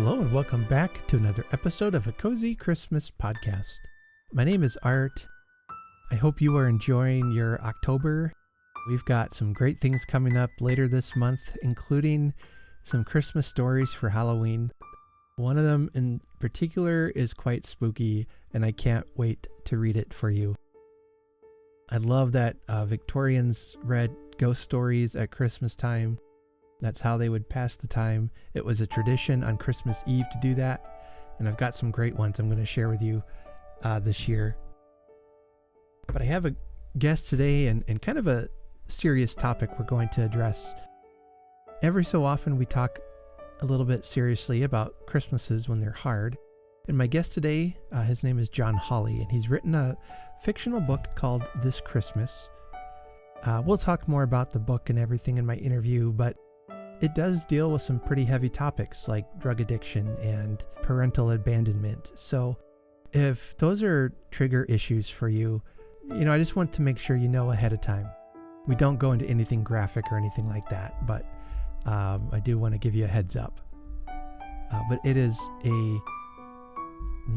Hello and welcome back to another episode of a Cozy Christmas podcast. My name is Art. I hope you are enjoying your October. We've got some great things coming up later this month, including some Christmas stories for Halloween. One of them in particular is quite spooky, and I can't wait to read it for you. I love that Victorians read ghost stories at Christmas time. That's how they would pass the time. It was a tradition on Christmas Eve to do that, and I've got some great ones I'm going to share with you this year. But I have a guest today and kind of a serious topic we're going to address. Every so often we talk a little bit seriously about Christmases when they're hard, and my guest today, his name is John Holley, and he's written a fictional book called This Christmas. We'll talk more about the book and everything in my interview, but it does deal with some pretty heavy topics like drug addiction and parental abandonment. So if those are trigger issues for you, I just want to make sure you know ahead of time. We don't go into anything graphic or anything like that, but I do want to give you a heads up. But it is a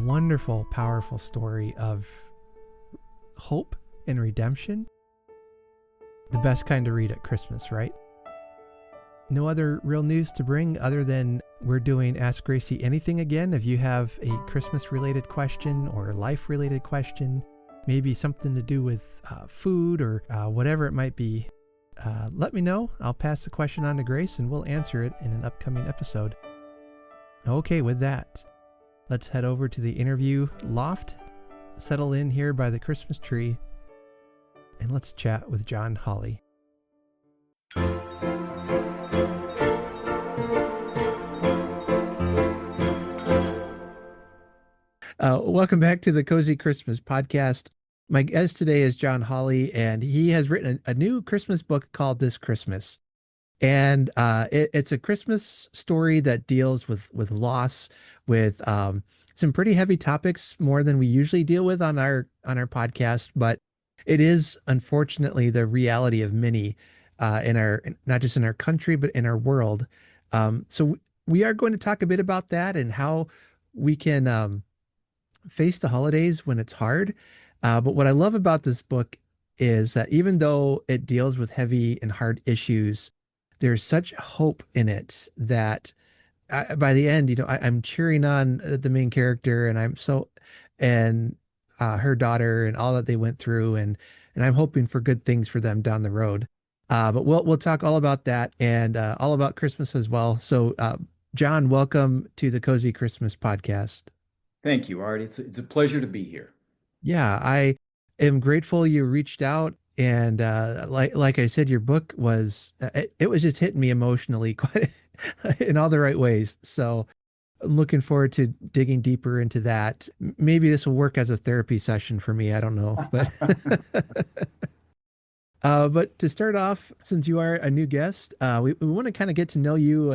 wonderful, powerful story of hope and redemption. The best kind to read at Christmas, right? No other real news to bring other than we're doing Ask Gracie Anything again. If you have a Christmas-related question or a life-related question, maybe something to do with food or whatever it might be, let me know. I'll pass the question on to Grace and we'll answer it in an upcoming episode. Okay, with that, let's head over to the interview loft, settle in here by the Christmas tree, and let's chat with John Holley. Welcome back to the Cozy Christmas podcast. My guest today is John Holley, and he has written a new Christmas book called This Christmas. And it's a Christmas story that deals with loss, with some pretty heavy topics, more than we usually deal with on our podcast. But it is unfortunately the reality of many in our, not just in our country, but in our world. So we are going to talk a bit about that and how we can face the holidays when it's hard. But what I love about this book is that even though it deals with heavy and hard issues, there's such hope in it that by the end, I'm cheering on the main character, and her daughter and all that they went through, and I'm hoping for good things for them down the road. But we'll talk all about that and all about Christmas as well. So, John, welcome to the Cozy Christmas podcast. Thank you, Art. It's a pleasure to be here. Yeah, I am grateful you reached out, and like I said, your book was it was just hitting me emotionally quite in all the right ways. So I'm looking forward to digging deeper into that. Maybe this will work as a therapy session for me. I don't know, but but to start off, since you are a new guest, we want to kind of get to know you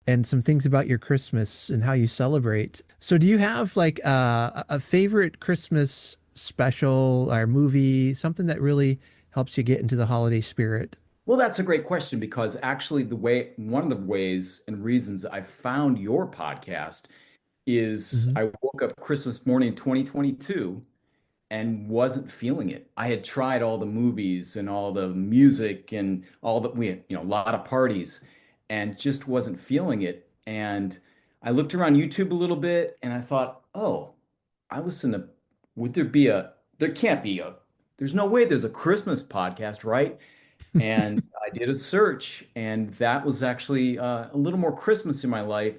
and some things about your Christmas and how you celebrate. So do you have like a favorite Christmas special or movie, something that really helps you get into the holiday spirit? Well, that's a great question because actually one of the ways and reasons I found your podcast is Hmm. I woke up Christmas morning 2022 and wasn't feeling it. I had tried all the movies and all the music and all that we had, a lot of parties and just wasn't feeling it. And I looked around YouTube a little bit and I thought, oh, I listen to, would there be there can't be there's no way there's a Christmas podcast, right? And I did a search, and that was actually a little more Christmas in my life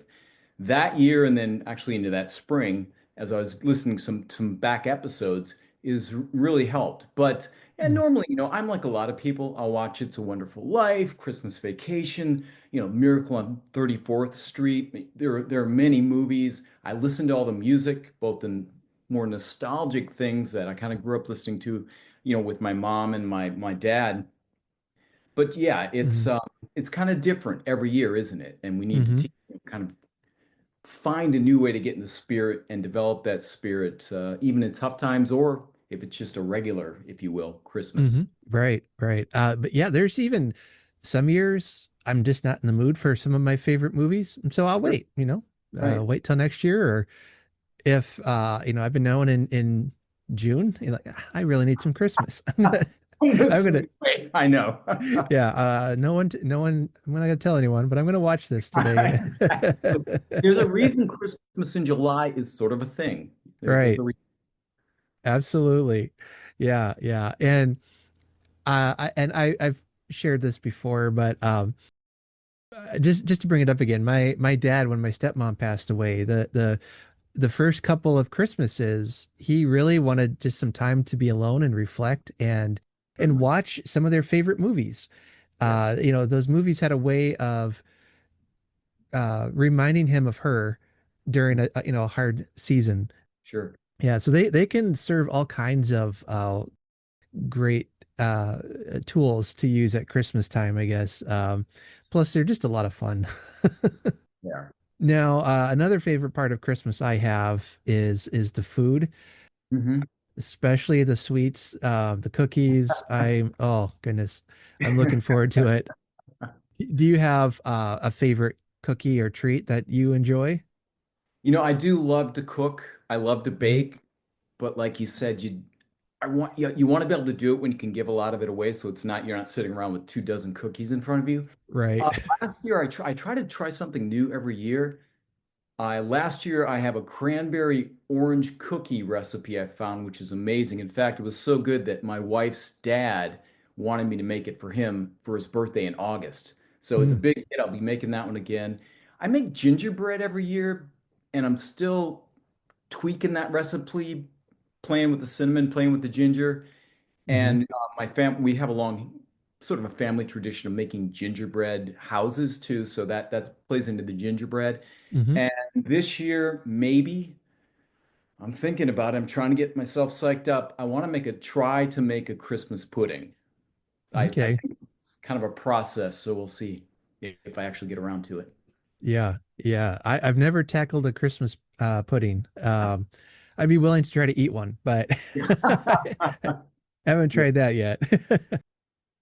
that year, and then actually into that spring, as I was listening some back episodes, is really helped. But and normally, I'm like a lot of people. I'll watch It's a Wonderful Life, Christmas Vacation, Miracle on 34th Street. There are many movies. I listen to all the music, both in more nostalgic things that I kind of grew up listening to, with my mom and my dad. But yeah, Hmm. it's kind of different every year, isn't it? And we need to Hmm. kind of find a new way to get in the spirit and develop that spirit, even in tough times, or if it's just a regular, if you will, Hmm. Christmas. Right, right. But yeah, there's even some years I'm just not in the mood for some of my favorite movies, so I'll Sure. wait. Right. wait till next year, or if I've been knowing in June, you're like, I really need some Christmas. I'm the I'm gonna same way. I know. yeah, no one, I'm not gonna tell anyone, but I'm gonna watch this today. Exactly. There's a reason Christmas in July is sort of a thing. There's Right. a reason. Absolutely. Yeah, yeah. And I've shared this before, but just to bring it up again, my dad, when my stepmom passed away, the first couple of Christmases, he really wanted just some time to be alone and reflect and Certainly. watch some of their favorite movies. Yes. Those movies had a way of reminding him of her during a hard season. Sure. Yeah, so they can serve all kinds of great uh, tools to use at Christmas time, I guess. Plus, they're just a lot of fun. Yeah. Now, another favorite part of Christmas I have is the food, Hmm. especially the sweets, the cookies. Oh goodness, I'm looking forward to it. Do you have a favorite cookie or treat that you enjoy? I do love to cook. I love to Mhm. bake, but like you said, you want to be able to do it when you can give a lot of it away, so you're not sitting around with 2 dozen cookies in front of you. Right. Last year, I try to try something new every year. Last year, I have a cranberry orange cookie recipe I found, which is amazing. In fact, it was so good that my wife's dad wanted me to make it for him for his birthday in August. So it's a Mm, big hit. I'll be making that one again. I make gingerbread every year, and I'm still tweaking that recipe, playing with the cinnamon, playing with the ginger. hmm And we have a long sort of a family tradition of making gingerbread houses too. So that plays into the gingerbread. hmm And this year, maybe I'm thinking about it. I'm trying to get myself psyched up. I want to try to make a Christmas pudding. I Okay. think it's kind of a process, so we'll see if I actually get around to it. Yeah. Yeah. I've never tackled a Christmas pudding. I'd be willing to try to eat one, but I haven't Yeah. tried that yet.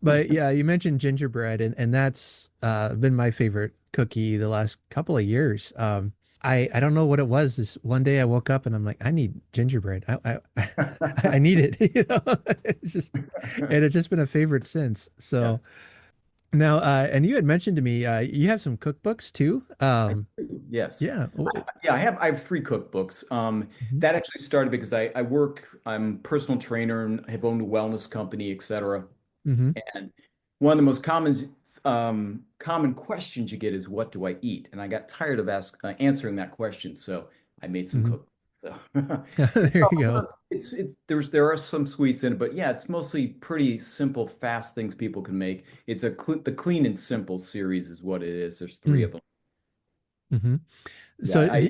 But yeah, you mentioned gingerbread, and that's been my favorite cookie the last couple of years. I don't know what it was. This one day I woke up and I'm like, I need gingerbread. I need it. It's just, and it's just been a favorite since. Yeah. So now, and you had mentioned to me, you have some cookbooks too. Yes. Yeah. Yeah, I have 3 cookbooks. Mhm, That actually started because I'm a personal trainer and have owned a wellness company, et cetera. mhm, And one of the most common questions you get is, "What do I eat?" And I got tired of answering that question, so I made some mhm. cook. So, There you go. there are some sweets in it, but yeah, it's mostly pretty simple, fast things people can make. The Clean and Simple series is what it is. There's 3 Mm, of them. mhm. Yeah, So,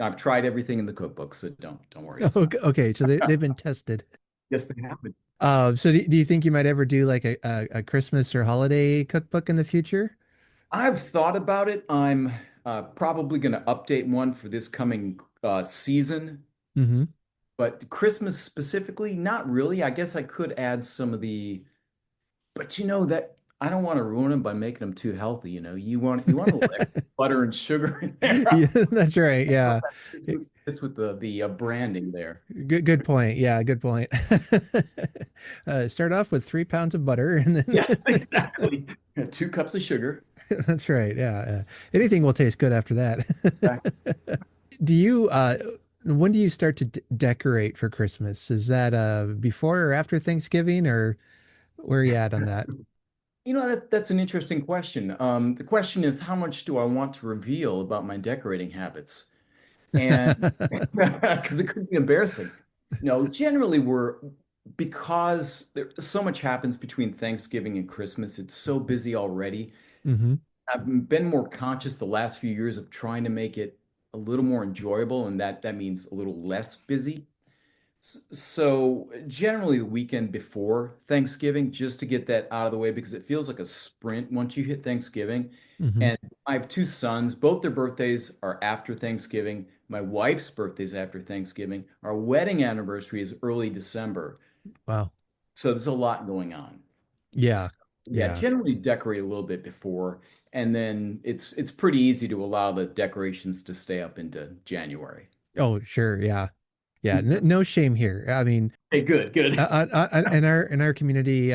I've tried everything in the cookbook, so don't worry, it's fine. okay, okay, so they've been tested. Yes, they happen. So do you think you might ever do like a Christmas or holiday cookbook in the future? I've thought about it. I'm probably going to update one for this coming season, Hmm but Christmas specifically, not really. I guess I could add some of but that I don't want to ruin them by making them too healthy. You want a little extra butter and sugar in there. Yeah, that's right. Yeah. It's with the branding there. Good point. Yeah, good point. Start off with 3 pounds of butter and then Yes, exactly. 2 cups of sugar. that's right. Yeah, yeah. Anything will taste good after that. Exactly. Do you when do you start to decorate for Christmas? Is that before or after Thanksgiving, or where are you at on that? That's an interesting question. The question is, how much do I want to reveal about my decorating habits? And because it could be embarrassing. No, generally because so much happens between Thanksgiving and Christmas. It's so busy already. Hmm I've been more conscious the last few years of trying to make it a little more enjoyable, and that means a little less busy. So generally the weekend before Thanksgiving, just to get that out of the way, because it feels like a sprint once you hit Thanksgiving. hmm And I have 2 sons. Both their birthdays are after Thanksgiving. My wife's birthday is after Thanksgiving. Our wedding anniversary is early December. Wow. So there's a lot going on. Yeah. So, yeah, Yeah. generally decorate a little bit before. And then it's pretty easy to allow the decorations to stay up into January. Oh, sure. Yeah. Yeah. No shame here. I mean, Hey, good, good. in our community,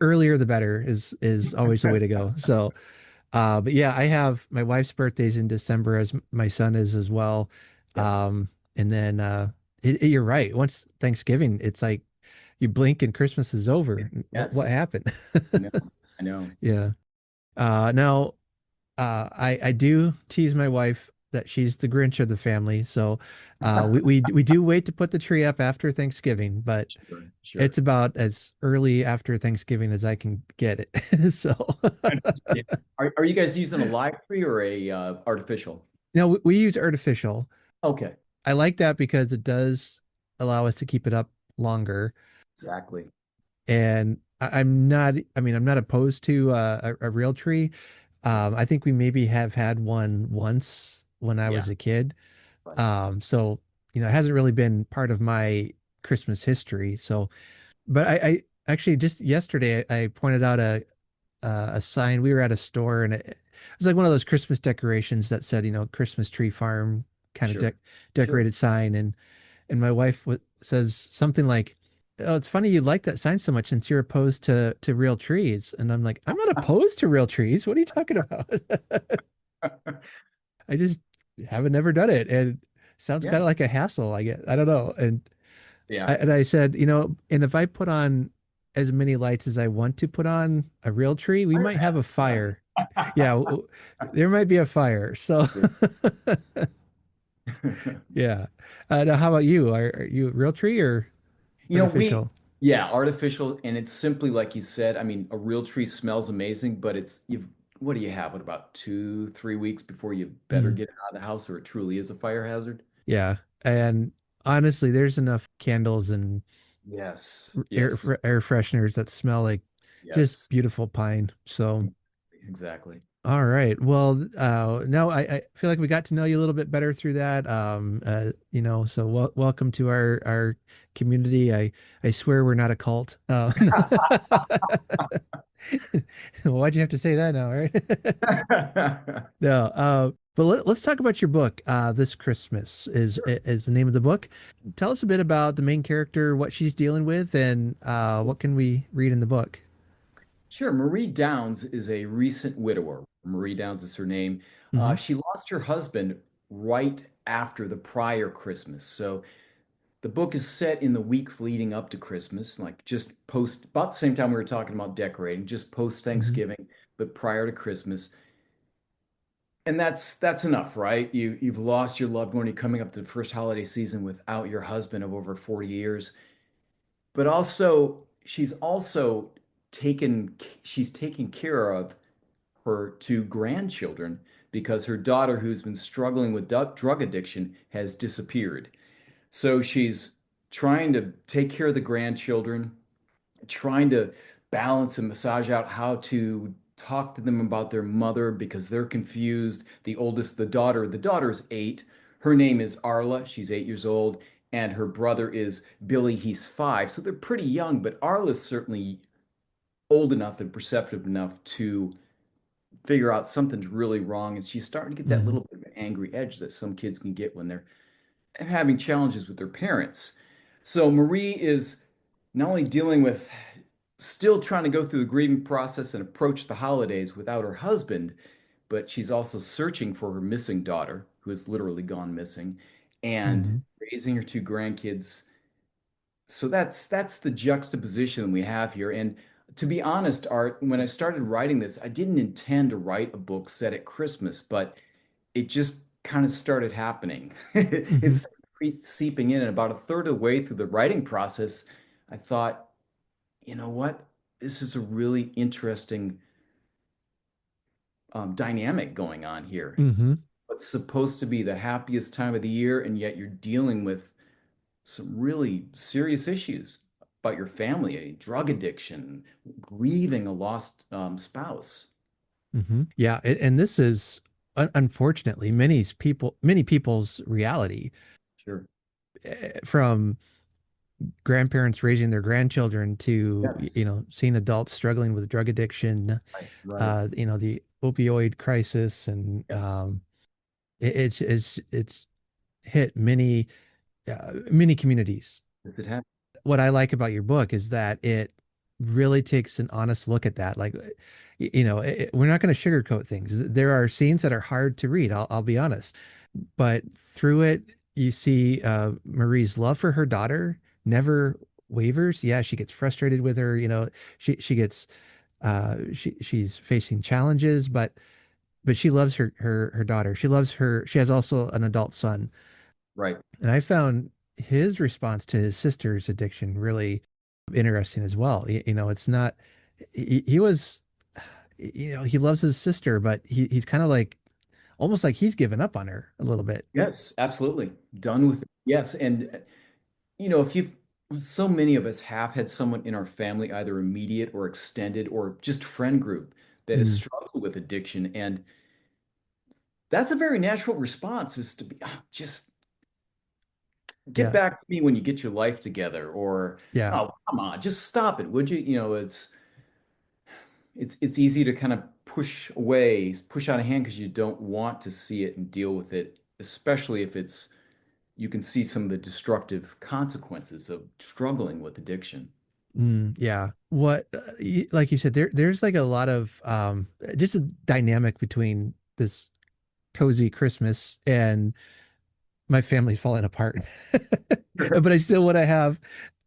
earlier the better is always the way to go. So, but yeah, I have my wife's birthday's in December as my son is as well. Yes. And then you're right. Once Thanksgiving, it's like you blink and Christmas is over. What Yes. happened? I know. I know. Yeah. Now I do tease my wife that she's the Grinch of the family. So we do wait to put the tree up after Thanksgiving, but Sure, it's sure. about as early after Thanksgiving as I can get it. So Yeah. Are you guys using a live tree or a artificial? now we use artificial. Okay, I like that because it does allow us to keep it up longer. exactly. And I'm not, I mean, I'm not opposed to a real tree. I think we maybe have had one once when I Yeah, was a kid. right. So, it hasn't really been part of my Christmas history. So, but I actually just yesterday I pointed out a sign. We were at a store and it was like one of those Christmas decorations that said, Christmas tree farm kind of Sure, sure. decorated sign. And my wife says something like, "Oh, it's funny you like that sign so much since you're opposed to real trees." And I'm like, "I'm not opposed to real trees. What are you talking about?" I just haven't never done it, and sounds kind Yeah, of like a hassle. I guess I don't know. And yeah. I said, and if I put on as many lights as I want to put on a real tree, we Fire might have a hazard. fire. Yeah, there might be a fire. So yeah. Now, how about you? Are you a real tree or We, artificial? yeah, artificial, and it's simply like you said. I mean, a real tree smells amazing, but what do you have? What about 2, 3 weeks before you better Mhm. get it out of the house, or it truly is a fire hazard? Yeah. And honestly, there's enough candles and Yes, yes, air fresheners that smell like just yes. beautiful pine. So, Exactly. all right. Well, no, I feel like we got to know you a little bit better through that. So welcome to our community. I swear we're not a cult. Why'd you have to say that now, right? No, but let's talk about your book. This Christmas is the name of the book. Tell us a bit about the main character, what she's dealing with, and what can we read in the book? Sure. Marie Downs is a recent widower. Marie Downs is her name. Hmm. She lost her husband right after the prior Christmas. So the book is set in the weeks leading up to Christmas, like just post, about the same time we were talking about decorating, just post Hmm. Thanksgiving, but prior to Christmas. And that's enough, right? You've lost your loved one. You're coming up to the first holiday season without your husband of over 40 years. But also, taken she's taking care of her two grandchildren because her daughter, who's been struggling with drug addiction, has disappeared. So she's trying to take care of the grandchildren, trying to balance and massage out how to talk to them about their mother because they're confused. The daughter's 8. Her name is Arla. She's 8 years old. And her brother is Billy. He's 5. So they're pretty young, but Arla's certainly old enough and perceptive enough to figure out something's really wrong. And she's starting to get that Hmm. little bit of an angry edge that some kids can get when they're having challenges with their parents. So Marie is not only dealing with still trying to go through the grieving process and approach the holidays without her husband, but she's also searching for her missing daughter, who has literally gone missing, and Hmm. raising her two grandkids. So that's the juxtaposition we have here. And to be honest, Art, when I started writing this, I didn't intend to write a book set at Christmas, but it just kind of started happening. Hmm. It's seeping in, and about a third of the way through the writing process, I thought, you know what? This is a really interesting dynamic going on here. Hmm. What's supposed to be the happiest time of the year, and yet you're dealing with some really serious issues about your family, a drug addiction, grieving a lost spouse. Hmm. Yeah, and this is unfortunately many people's reality Sure. from grandparents raising their grandchildren to, Yes. you know, seeing adults struggling with drug addiction, Right. Right. you know, the opioid crisis, and Yes. it's hit many communities. Yes, it happened. What I like about your book is that it really takes an honest look at that. Like, you know, we're not going to sugarcoat things. There are scenes that are hard to read. I'll be honest, but through it, you see Marie's love for her daughter never wavers. Yeah, she gets frustrated with her. You know, she gets she's facing challenges, but she loves her daughter. She loves her. She has also an adult son, Right. and I found his response to his sister's addiction really interesting as well. You know, it's not, he was, you know, he loves his sister, but he's kind of like, almost like he's given up on her a little bit. Yes, absolutely. Done with it. Yes. And, if you, so many of us have had someone in our family, either immediate or extended or just friend group, that has Mm, struggled with addiction. And that's a very natural response, is to be, just get yeah. back to me when you get your life together, or, Yeah. oh, come on, just stop it, would you? It's easy to kind of push away, push out a hand, because you don't want to see it and deal with it, especially if it's you can see some of the destructive consequences of struggling with addiction. Yeah. What, like you said, there's like a lot of, just a dynamic between this cozy Christmas and my family's falling apart. But I still want to have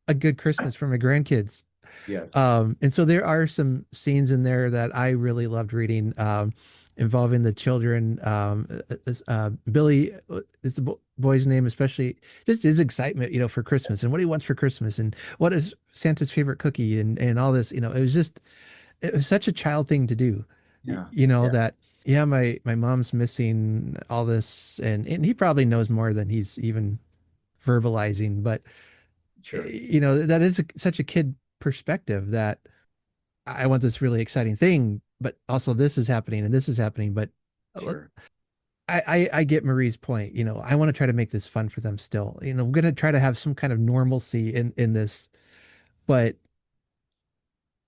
a good Christmas for my grandkids. Yes. And so there are some scenes in there that I really loved reading, involving the children. Billy is the boy's name, especially just his excitement, you know, for Christmas and what he wants for Christmas and what is Santa's favorite cookie and all this, you know, it was such a child thing to do, Yeah. you know, Yeah. that, yeah, my mom's missing all this, and he probably knows more than he's even verbalizing, but Sure. you know, that is such a kid perspective that I want this really exciting thing, but also this is happening and this is happening. But Sure. I get Marie's point. You know, I want to try to make this fun for them still. You know, we're going to try to have some kind of normalcy in this, but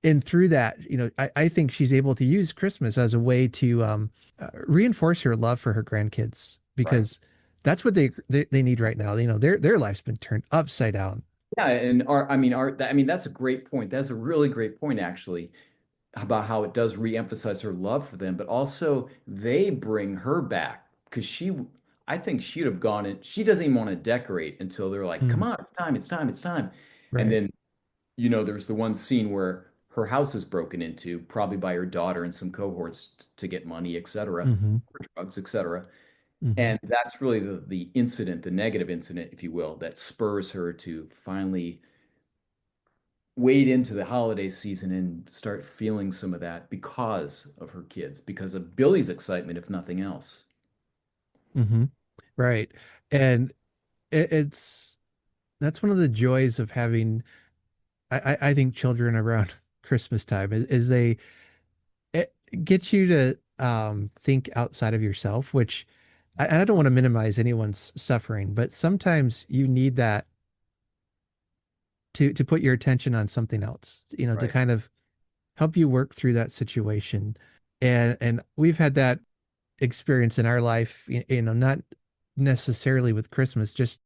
and through that, you know, I think she's able to use Christmas as a way to reinforce her love for her grandkids Right. because that's what they need right now. You know, their life's been turned upside down. Yeah. And I mean, that's a great point. That's a really great point, actually, about how it does re-emphasize her love for them, but also they bring her back, because I think she'd have gone in. She doesn't even want to decorate until they're like, "Come Mm, on, it's time, it's time, it's time." And right. then, there's the one scene where her house is broken into, probably by her daughter and some cohorts to get money, etc., Hmm. or drugs, etc. Hmm. And that's really the incident, the negative incident, if you will, that spurs her to finally wade into the holiday season and start feeling some of that because of her kids, because of Billy's excitement, if nothing else. Hmm. Right. And it's that's one of the joys of having I think children around Christmas time is they it gets you to think outside of yourself, which I don't want to minimize anyone's suffering, but sometimes you need that to put your attention on something else, you know, to Right. kind of help you work through that situation. And we've had that experience in our life, you know, not necessarily with Christmas, just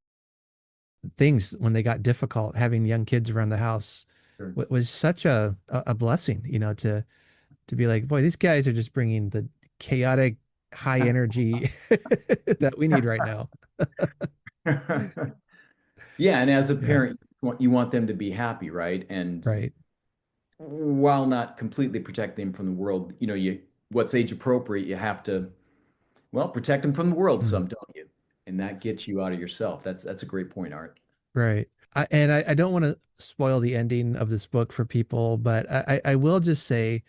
things when they got difficult, having young kids around the house Sure. was such a blessing, you know, to be like, boy, these guys are just bringing the chaotic high energy that we need right now. Yeah, and as a Yeah, parent, you want them to be happy, right? And right. while not completely protecting them from the world, what's age appropriate, you have to, well, protect them from the world Mm, some, don't you? And that gets you out of yourself. That's a great point, Art. right. I don't want to spoil the ending of this book for people, but I will just say,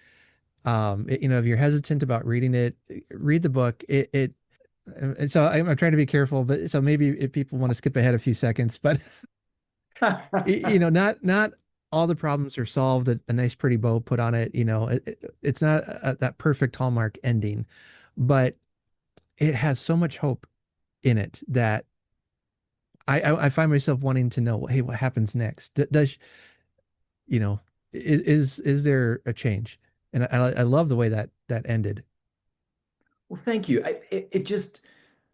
you know, if you're hesitant about reading it, read the book. And so I'm trying to be careful, but so maybe if people want to skip ahead a few seconds, but you know, not all the problems are solved. A nice, pretty bow put on it. You know, it's not that perfect Hallmark ending, but it has so much hope in it that I find myself wanting to know, hey, what happens next? Does you know, is there a change? And I love the way that ended. Well, thank you. It just,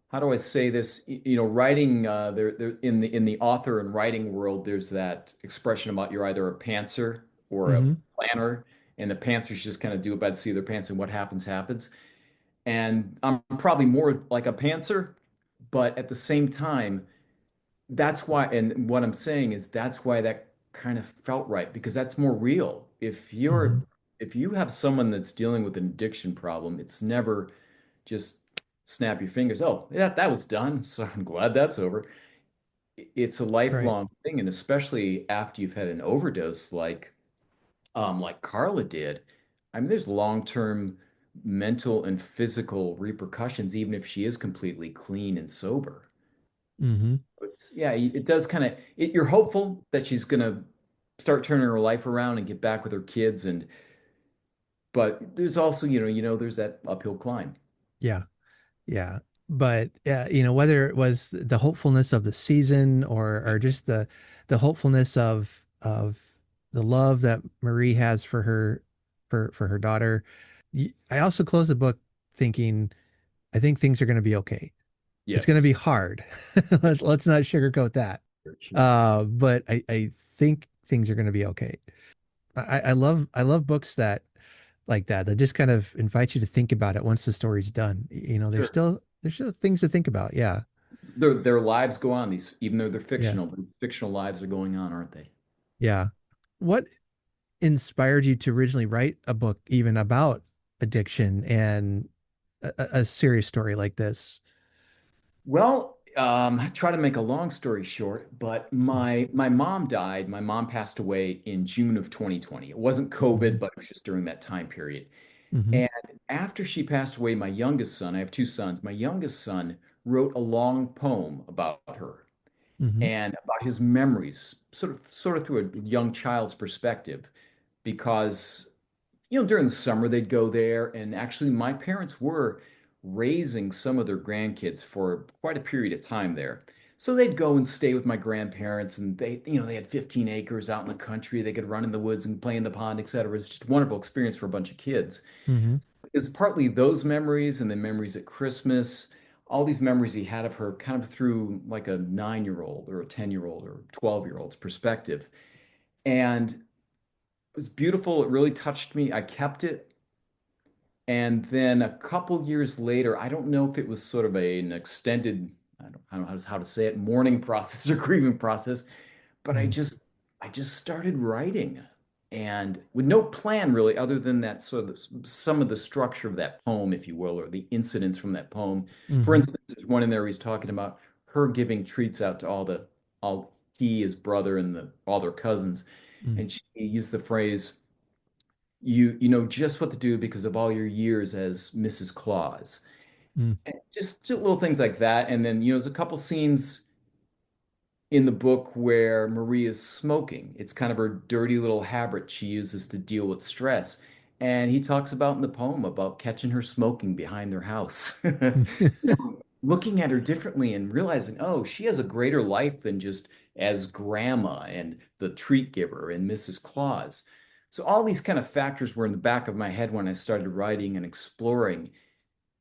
how do I say this? Writing, there in the author and writing world, there's that expression about you're either a pantser or a Hmm. planner, and the pantsers just kind of do it by the seat of their pants, and what happens happens. And I'm probably more like a pantser, but at the same time, that's why, and what I'm saying is that's why that kind of felt right because that's more real. Hmm. If you have someone that's dealing with an addiction problem, it's never just snap your fingers. Oh, yeah, that was done. So I'm glad that's over. It's a Right. lifelong thing, and especially after you've had an overdose, like Carla did. I mean, there's long-term mental and physical repercussions, even if she is completely clean and sober. Hmm. It's yeah, it does kind of. You're hopeful that she's gonna start turning her life around and get back with her kids, and but there's also, there's that uphill climb. Yeah. Yeah. But whether it was the hopefulness of the season or just the hopefulness of the love that Marie has for her daughter, I also closed the book thinking, I think things are going to be okay. It's going to Yes. be hard. Let's not sugarcoat that. But I think things are going to be okay. I love books that just kind of invite you to think about it once the story's done. Sure. There's still things to think about. Yeah. Their lives go on, these, even though they're Yeah. fictional, but fictional lives are going on, aren't they? Yeah. What inspired you to originally write a book even about addiction and a serious story like this? Well, I try to make a long story short, but my mom died. My mom passed away in June of 2020. It wasn't Mm-hmm. COVID, but it was just during that time period. Mm-hmm. And after she passed away, my youngest son, I have two sons, my youngest son wrote a long poem about her Mm-hmm. and about his memories, sort of through a young child's perspective, because during the summer they'd go there, and actually my parents were raising some of their grandkids for quite a period of time there. So they'd go and stay with my grandparents, and they had 15 acres out in the country. They could run in the woods and play in the pond, etc. It's just a wonderful experience for a bunch of kids. Mm-hmm. It's partly those memories and the memories at Christmas, all these memories he had of her kind of through like a 9-year-old or a 10-year-old or 12-year-old's perspective. And it was beautiful. It really touched me. I kept it. And then a couple years later, I don't know if it was sort of an extended, I don't know how to say it, mourning process or grieving process, but I just started writing and with no plan really other than that sort of some of the structure of that poem, if you will, or the incidents from that poem. For Mm-hmm. instance, there's one in there where he's talking about her giving treats out to all he, his brother, and all their cousins. And she used the phrase, you know just what to do because of all your years as Mrs. Claus. Mm-hmm. And just little things like that. And then, there's a couple scenes in the book where Marie is smoking. It's kind of her dirty little habit she uses to deal with stress. And he talks about in the poem about catching her smoking behind their house. Looking at her differently and realizing, oh, she has a greater life than just as grandma and the treat giver and Mrs. Claus. So all these kind of factors were in the back of my head when I started writing and exploring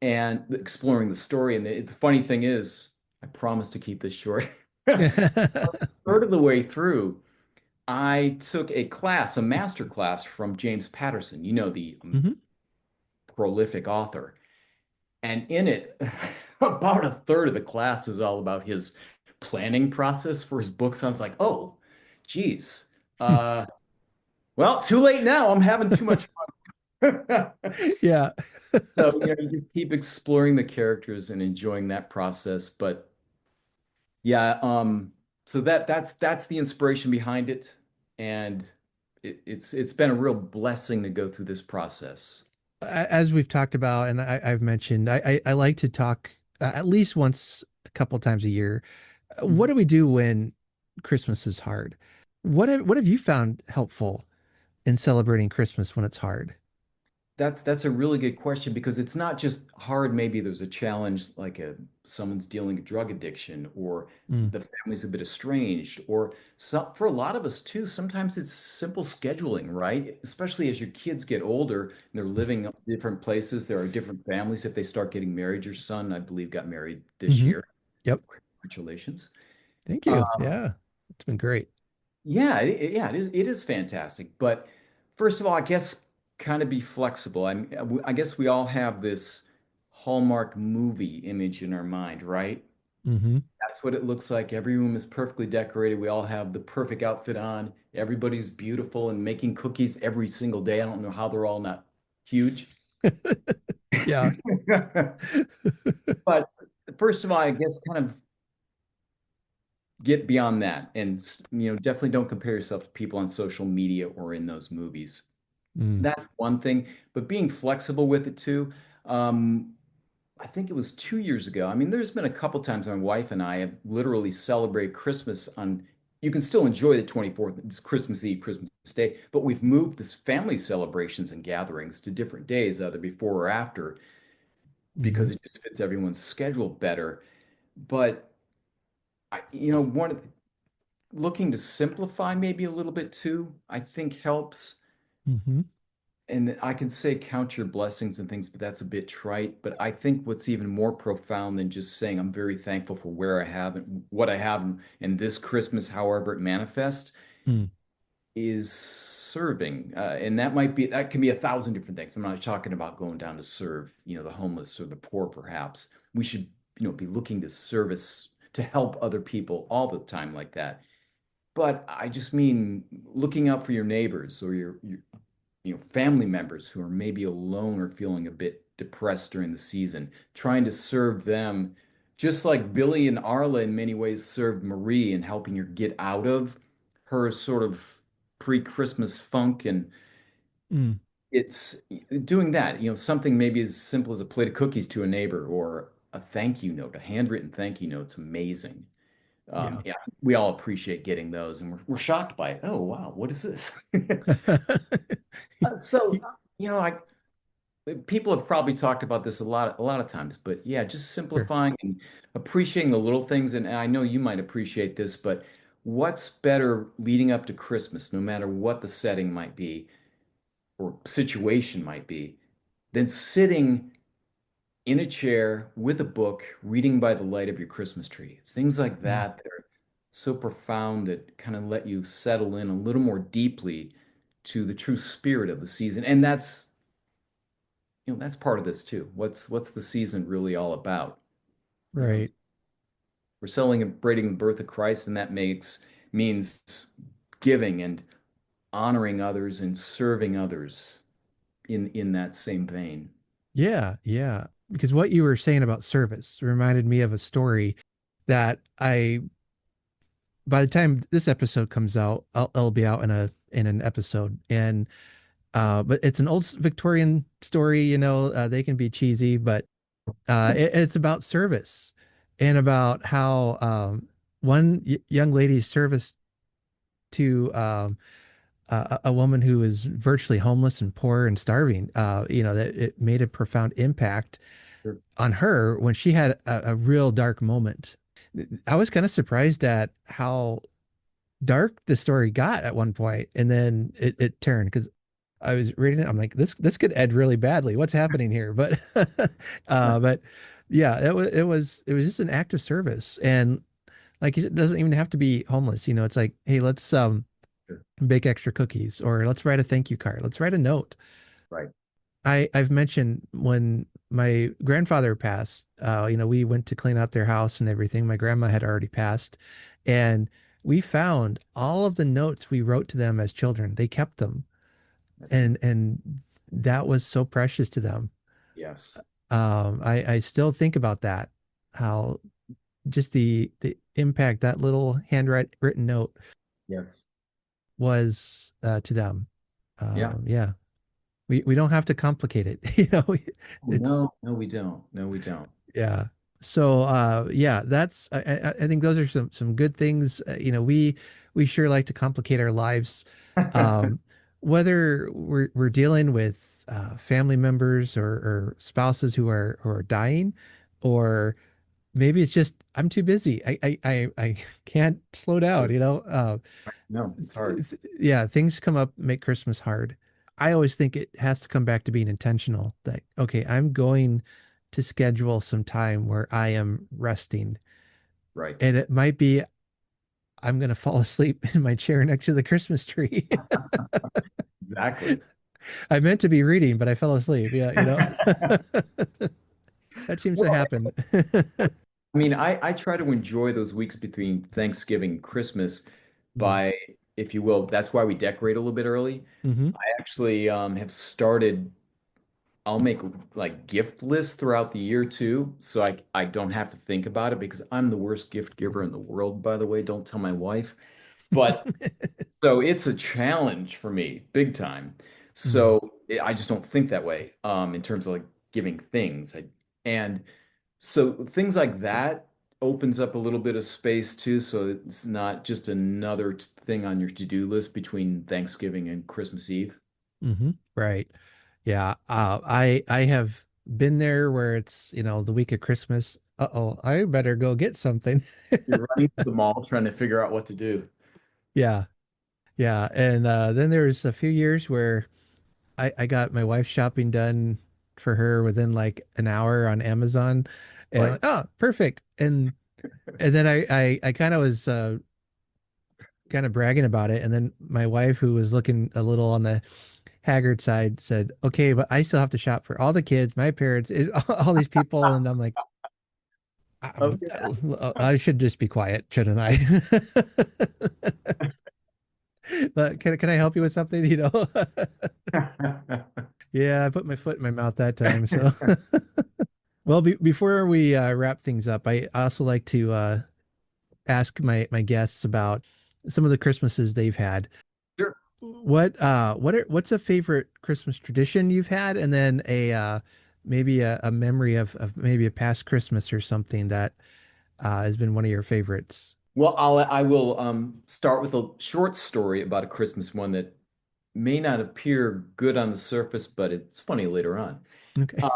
the story. And the funny thing is, I promise to keep this short. Third of the way through, I took a master class from James Patterson, the Mm-hmm. prolific author. And in it, about a third of the class is all about his planning process for his book. Sounds like, oh, geez. Uh, well, too late now. I'm having too much fun. Yeah. So, you just keep exploring the characters and enjoying that process. But yeah, so that's the inspiration behind it, and it's been a real blessing to go through this process. As we've talked about, and I've mentioned, I like to talk at least once a couple times a year. What Mhm. do we do when Christmas is hard? What have you found helpful in celebrating Christmas when it's hard? That's a really good question because it's not just hard. Maybe there's a challenge like someone's dealing with drug addiction or Mm. the family's a bit estranged or for a lot of us too, sometimes it's simple scheduling, right? Especially as your kids get older and they're living up different places. There are different families if they start getting married. Your son, I believe, got married this Hmm. year. Yep. Congratulations. Thank Uh, you. Yeah. It's been great. Yeah, yeah, it is fantastic. But first of all, I guess kind of be flexible. I guess we all have this Hallmark movie image in our mind, right? Hmm. That's what it looks like. Every room is perfectly decorated. We all have the perfect outfit on. Everybody's beautiful and making cookies every single day. I don't know how they're all not huge. Yeah. But first of all, I guess kind of get beyond that and definitely don't compare yourself to people on social media or in those movies. Mm. That's one thing, but being flexible with it too. Um, I think it was 2 years ago. I mean, there's been a couple times my wife and I have literally celebrated Christmas on. You can still enjoy the 24th, it's Christmas Eve, Christmas Day, but we've moved this family celebrations and gatherings to different days, either before or after, Hmm. because it just fits everyone's schedule better. But one of looking to simplify maybe a little bit too, I think helps. Hmm. And I can say count your blessings and things, but that's a bit trite. But I think what's even more profound than just saying I'm very thankful for where I have and what I have and this Christmas, however it manifests, Mm. is serving. And that can be 1,000 different things. I'm not talking about going down to serve, the homeless or the poor, perhaps. We should, be looking to service to help other people all the time like that. But I just mean looking out for your neighbors or your family members who are maybe alone or feeling a bit depressed during the season, trying to serve them, just like Billy and Arla in many ways served Marie in helping her get out of her sort of pre-Christmas funk. And Mm. it's doing that, something maybe as simple as a plate of cookies to a neighbor or a thank you note, a handwritten thank you note's amazing. Yeah. Yeah, we all appreciate getting those, and we're shocked by it. Oh, wow, what is this? So, I people have probably talked about this a lot of times, but yeah, just Sure. simplifying and appreciating the little things. And I know you might appreciate this, but what's better leading up to Christmas, no matter what the setting might be or situation might be, than sitting in a chair with a book, reading by the light of your Christmas tree. Things like Mm. that, they're so profound that kind of let you settle in a little more deeply to the true spirit of the season. And that's part of this too. What's the season really all about? You know, Right. we're celebrating the birth of Christ, and that means giving and honoring others and serving others in that same vein. Yeah. Yeah. Because what you were saying about service reminded me of a story that by the time this episode comes out, I'll be out in an episode. And, but it's an old Victorian story, they can be cheesy, but, it's about service and about how, one young lady's service to, a woman who was virtually homeless and poor and starving, that it made a profound impact Sure. on her when she had a real dark moment. I was kind of surprised at how dark the story got at one point, and then it turned because I was reading it. I'm like, this could end really badly. What's happening here? But but yeah, it was just an act of service, and like it doesn't even have to be homeless. It's like, hey, let's Sure. bake extra cookies, or let's write a thank you card. Let's write a note. Right. I've mentioned when my grandfather passed, we went to clean out their house and everything. My grandma had already passed, and we found all of the notes we wrote to them as children. They kept them, That's neat. and that was so precious to them. Yes. I still think about that, how just the impact that little handwritten note Yes. was to them. Yeah. Yeah, we don't have to complicate it. Oh, It's no, no, we don't. No, we don't. yeah. So yeah, that's I think those are some good things. We sure like to complicate our lives. Um, whether we're dealing with family members or spouses who are dying, or maybe it's just I'm too busy. I can't slow down, you know. No, it's hard. Yeah, things come up, make Christmas hard. I always think it has to come back to being intentional that, okay, I'm going to schedule some time where I am resting. Right. And it might be I'm going to fall asleep in my chair next to the Christmas tree. Exactly. I meant to be reading, but I fell asleep. Yeah, you know, that seems to Well, happen. I mean, I try to enjoy those weeks between Thanksgiving and Christmas by, if you will, that's why we decorate a little bit early. Mm-hmm. I actually have started, I'll make like gift lists throughout the year too, so I don't have to think about it because I'm the worst gift giver in the world, by the way. Don't tell my wife. But so it's a challenge for me, big time. Mm-hmm. So I just don't think that way in terms of like giving things. And so things like that opens up a little bit of space too. So it's not just another thing on your to-do list between Thanksgiving and Christmas Eve. Mm-hmm. Right. Yeah. I have been there where it's, you know, the week of Christmas. Uh-oh, I better go get something. You're running to the mall trying to figure out what to do. Yeah. Yeah. And then there was a few years where I got my wife's shopping done for her within like an hour on Amazon. And Right. like, oh, perfect. And then I kind of was kind of bragging about it. And then my wife, who was looking a little on the haggard side, said, okay, but I still have to shop for all the kids, my parents, all these people. And I'm like, Okay. I should just be quiet, shouldn't I? But can I help you with something? You know? Yeah, I put my foot in my mouth that time. So, well, before we wrap things up, I also like to ask my guests about some of the Christmases they've had. Sure. What's a favorite Christmas tradition you've had, and then maybe a memory of maybe a past Christmas or something that has been one of your favorites. Well, I will start with a short story about a Christmas one that may not appear good on the surface, but it's funny later on. Okay. Uh,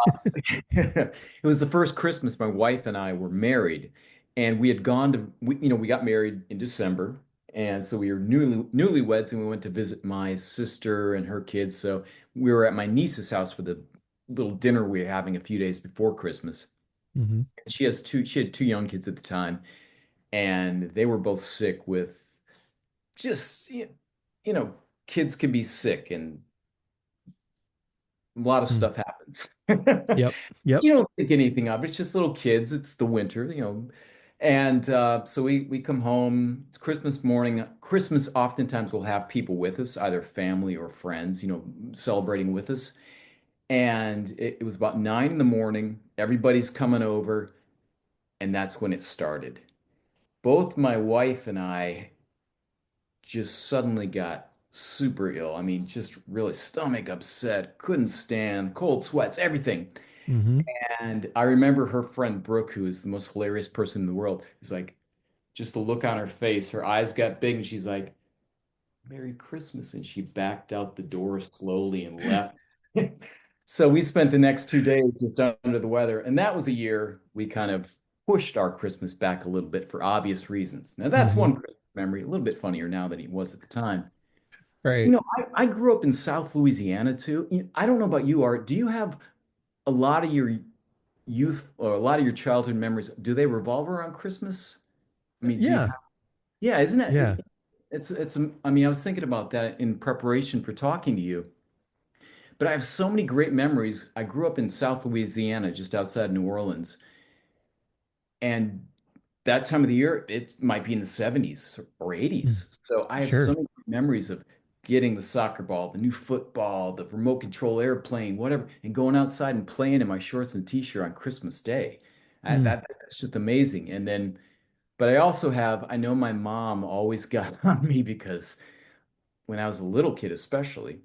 it was the first Christmas my wife and I were married, and we had gone to we got married in December, and so we were newlyweds, and we went to visit my sister and her kids. So we were at my niece's house for the little dinner we were having a few days before Christmas. Hmm. She had two young kids at the time, and they were both sick with just you know kids can be sick and a lot of stuff happens. Yep. Yep. You don't think anything of it. It's just little kids. It's the winter. And so we come home. It's Christmas morning. Christmas oftentimes we'll have people with us, either family or friends, celebrating with us. And it was about 9 in the morning. Everybody's coming over, and that's when it started. Both my wife and I just suddenly got super ill. I mean, just really stomach upset, couldn't stand, cold sweats, everything. Hmm. And I remember her friend Brooke, who is the most hilarious person in the world, is like, just the look on her face, her eyes got big, and she's like, Merry Christmas. And she backed out the door slowly and left. So we spent the next 2 days just under the weather. And that was a year we kind of pushed our Christmas back a little bit for obvious reasons. Now, that's Hmm. one Christmas memory, a little bit funnier now than he was at the time. Right. I grew up in South Louisiana too. I don't know about you, Art. Do you have a lot of your youth or a lot of your childhood memories, do they revolve around Christmas? I mean, do you Yeah. have, yeah, isn't Yeah. it? I mean, I was thinking about that in preparation for talking to you, but I have so many great memories. I grew up in South Louisiana, just outside New Orleans, and that time of the year, it might be in the 70s or Mm. 80s. So I have so Sure. many memories of getting the soccer ball, the new football, the remote control airplane, whatever, and going outside and playing in my shorts and t-shirt on Christmas Day. Mm. That's just amazing. And then, but I know my mom always got on me because when I was a little kid, especially,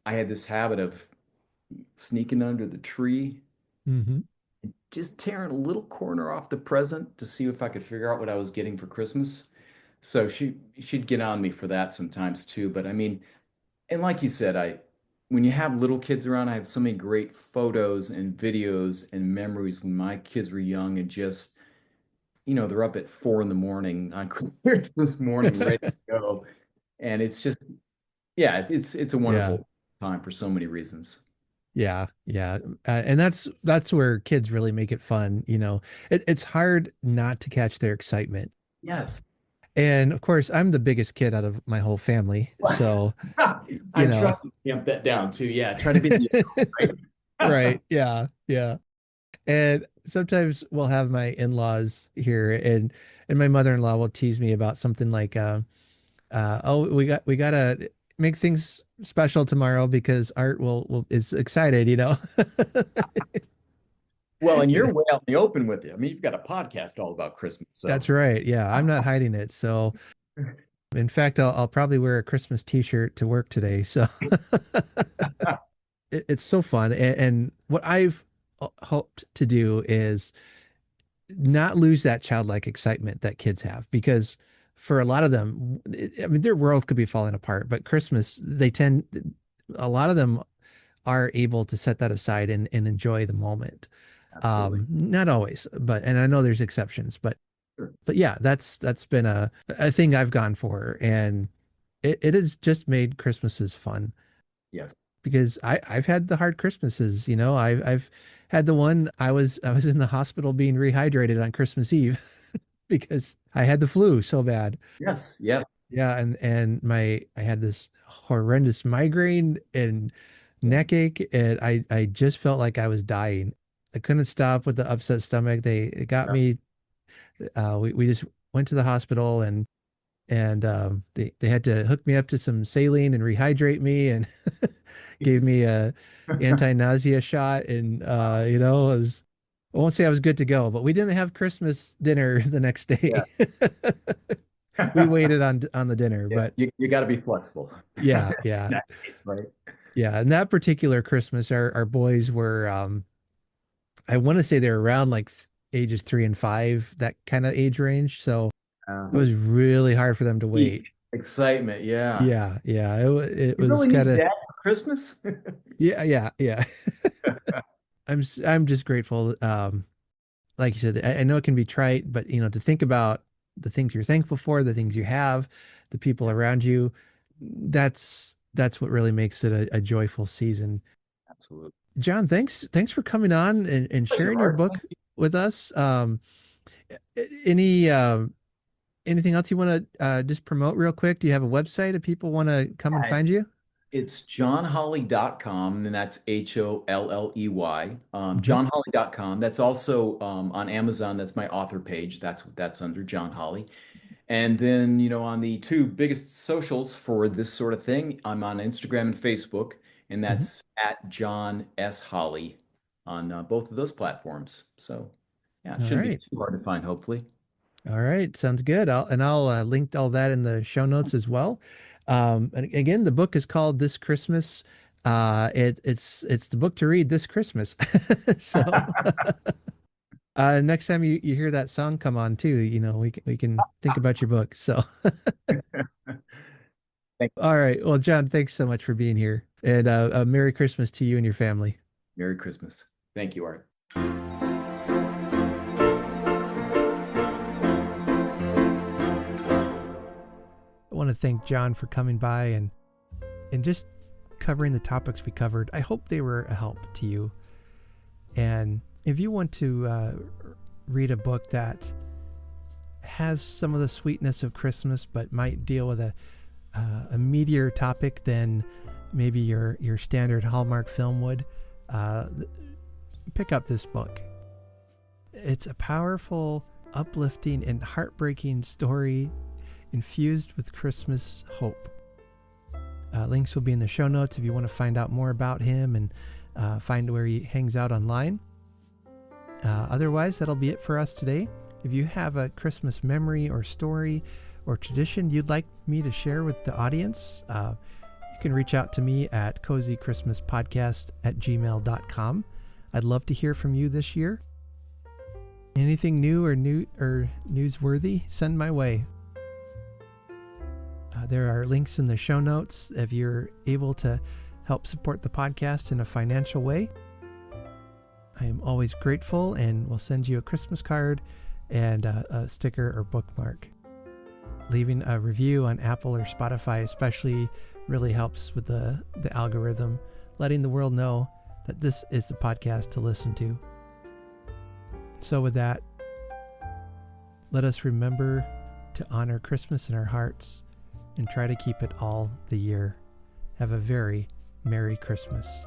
I had this habit of sneaking under the tree, Hmm. just tearing a little corner off the present to see if I could figure out what I was getting for Christmas. So she'd get on me for that sometimes too. But I mean, and like you said, when you have little kids around, I have so many great photos and videos and memories when my kids were young and just, they're up at 4 in the morning on Christmas morning, ready to go. And it's just, yeah, it's a Yeah. wonderful time for so many reasons. Yeah, yeah, and that's where kids really make it fun. It's hard not to catch their excitement. Yes. And of course, I'm the biggest kid out of my whole family, so you I'm trying know, to tamp that down too. Yeah, try to be the right. right? Yeah, yeah. And sometimes we'll have my in-laws here, and my mother-in-law will tease me about something like, oh, we gotta make things special tomorrow because Art will is excited. Well, and you're way out in the open with it. I mean, you've got a podcast all about Christmas, so That's right. Yeah, I'm not hiding it. So, in fact, I'll probably wear a Christmas t-shirt to work today. So it's so fun. And what I've hoped to do is not lose that childlike excitement that kids have, because for a lot of them, I mean, their world could be falling apart, but Christmas, a lot of them are able to set that aside and enjoy the moment. absolutely. Not always, and I know there's exceptions, but Sure. yeah, that's been a thing I've gone for, and it has just made Christmases fun, Yes. because I've had the hard Christmases. I've had the one I was in the hospital being rehydrated on Christmas Eve because I had the flu so bad. Yes. Yeah. Yeah, and I had this horrendous migraine and Yeah. neck ache, and I just felt like I was dying. I couldn't stop with the upset stomach. It got Yeah. me. We just went to the hospital, and they had to hook me up to some saline and rehydrate me, and gave It's- me a anti-nausea shot, and I won't say I was good to go, but we didn't have Christmas dinner the next yeah. day. We waited on the dinner, Yeah. but You got to be flexible. yeah, yeah, In that case, right? yeah. And that particular Christmas, our boys were, I want to say they're around like ages 3 and 5, that kind of age range. So it Uh, was really hard for them to wait. Peak excitement. Yeah. Yeah, yeah. It You was really kind need of, that for Christmas? yeah, yeah, yeah. I'm just grateful. Like you said, I know it can be trite, but to think about the things you're thankful for, the things you have, the people Yeah, around you, that's what really makes it a joyful season. absolutely. John, thanks for coming on and Pleasure, sharing your Art. book with us. Any anything else you want to just promote real quick? Do you have a website if people want to come and Yeah, find you? it's johnholley.com, and that's Holley. Hmm. Johnholley.com. That's also on Amazon. That's my author page. That's under John Holley. And then, on the two biggest socials for this sort of thing, I'm on Instagram and Facebook, and Hmm. that's at John S. Holley on both of those platforms. So, yeah, it All shouldn't be right. too hard to find, hopefully. All right, sounds good. I'll link all that in the show notes as well. And again, the book is called This Christmas. It's the book to read this Christmas. So next time you hear that song come on too, we can think about your book. So Thank all right, well, John, thanks so much for being here, and Merry Christmas to you and your family. Merry Christmas. Thank you, Art. I want to thank John for coming by and just covering the topics we covered. I hope they were a help to you. And if you want to read a book that has some of the sweetness of Christmas, but might deal with a meatier topic than maybe your standard Hallmark film would, pick up this book. It's a powerful, uplifting, and heartbreaking story infused with Christmas hope. Links will be in the show notes if you want to find out more about him and find where he hangs out online. Otherwise, that'll be it for us today. If you have a Christmas memory or story or tradition you'd like me to share with the audience, you can reach out to me at cozychristmaspodcast@gmail.com. I'd love to hear from you this year. Anything new or newsworthy, send my way. There are links in the show notes if you're able to help support the podcast in a financial way. I am always grateful and will send you a Christmas card and a sticker or bookmark. Leaving a review on Apple or Spotify especially really helps with the algorithm, letting the world know that this is the podcast to listen to. So with that, let us remember to honor Christmas in our hearts and try to keep it all the year. Have a very Merry Christmas.